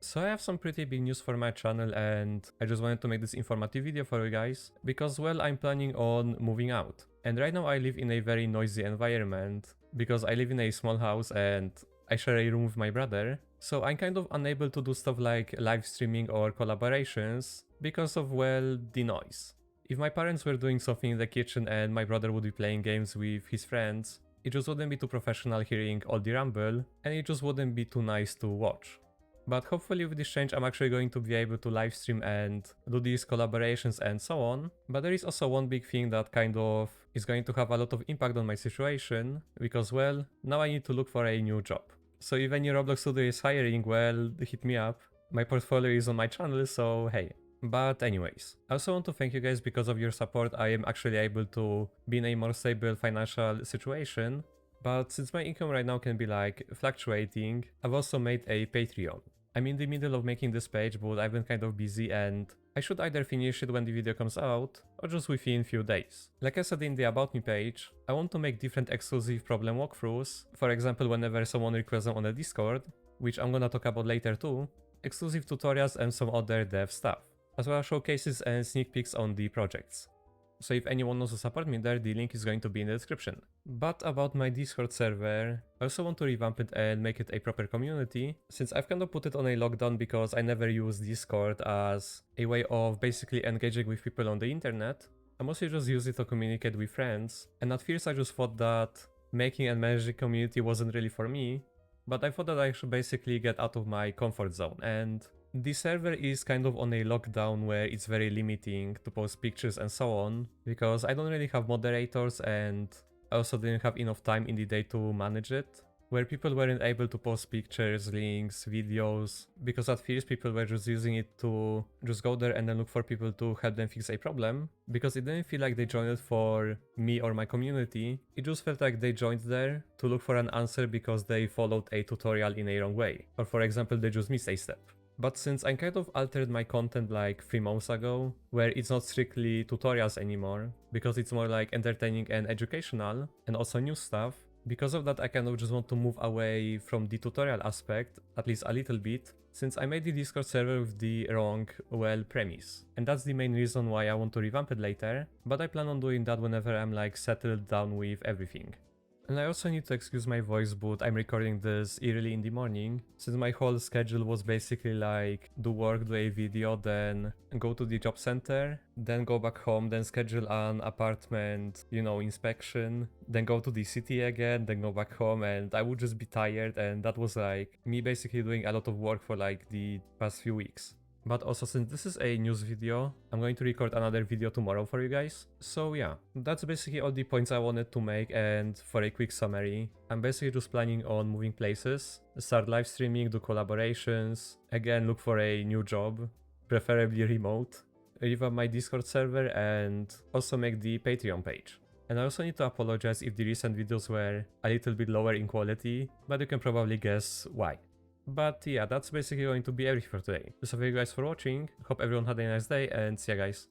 So I have some pretty big news for my channel and I just wanted to make this informative video for you guys because, well, I'm planning on moving out. And right now I live in a very noisy environment because I live in a small house and I share a room with my brother. So I'm kind of unable to do stuff like live streaming or collaborations because of, well, the noise. If my parents were doing something in the kitchen and my brother would be playing games with his friends, it just wouldn't be too professional hearing all the rumble and it just wouldn't be too nice to watch. But hopefully with this change I'm actually going to be able to live stream and do these collaborations and so on. But there is also one big thing that kind of is going to have a lot of impact on my situation, because, well, now I need to look for a new job. So if any Roblox studio is hiring, well, hit me up. My portfolio is on my channel, so hey. But anyways, I also want to thank you guys. Because of your support I am actually able to be in a more stable financial situation. But since my income right now can be like fluctuating, I've also made a Patreon. I'm in the middle of making this page, but I've been kind of busy and I should either finish it when the video comes out or just within few days. Like I said in the About Me page, I want to make different exclusive problem walkthroughs. For example, whenever someone requests them on the Discord, which I'm gonna talk about later too, exclusive tutorials and some other dev stuff, as well as showcases and sneak peeks on the projects. So if anyone wants to support me there, the link is going to be in the description. But about my Discord server, I also want to revamp it and make it a proper community, since I've kind of put it on a lockdown because I never use Discord as a way of basically engaging with people on the internet. I mostly just use it to communicate with friends, and at first I just thought that making and managing community wasn't really for me, but I thought that I should basically get out of my comfort zone, and the server is kind of on a lockdown where it's very limiting to post pictures and so on, because I don't really have moderators and I also didn't have enough time in the day to manage it, where people weren't able to post pictures, links, videos, because at first people were just using it to just go there and then look for people to help them fix a problem, because it didn't feel like they joined it for me or my community. It just felt like they joined there to look for an answer because they followed a tutorial in a wrong way, or for example they just missed a step. But since I kind of altered my content like 3 months ago, where it's not strictly tutorials anymore, because it's more like entertaining and educational, and also new stuff, because of that I kind of just want to move away from the tutorial aspect, at least a little bit, since I made the Discord server with the wrong, well, premise. And that's the main reason why I want to revamp it later, but I plan on doing that whenever I'm like settled down with everything. And I also need to excuse my voice, but I'm recording this early in the morning, since my whole schedule was basically like do work, do a video, then go to the job center, then go back home, then schedule an apartment, inspection, then go to the city again, then go back home, and I would just be tired, and that was like me basically doing a lot of work for like the past few weeks. But also, since this is a news video, I'm going to record another video tomorrow for you guys. So yeah, that's basically all the points I wanted to make, and for a quick summary, I'm basically just planning on moving places, start live streaming, do collaborations, again look for a new job, preferably remote, revamp my Discord server, and also make the Patreon page. And I also need to apologize if the recent videos were a little bit lower in quality, but you can probably guess why. But yeah, that's basically going to be everything for today. So thank you guys for watching, hope everyone had a nice day, and see ya guys.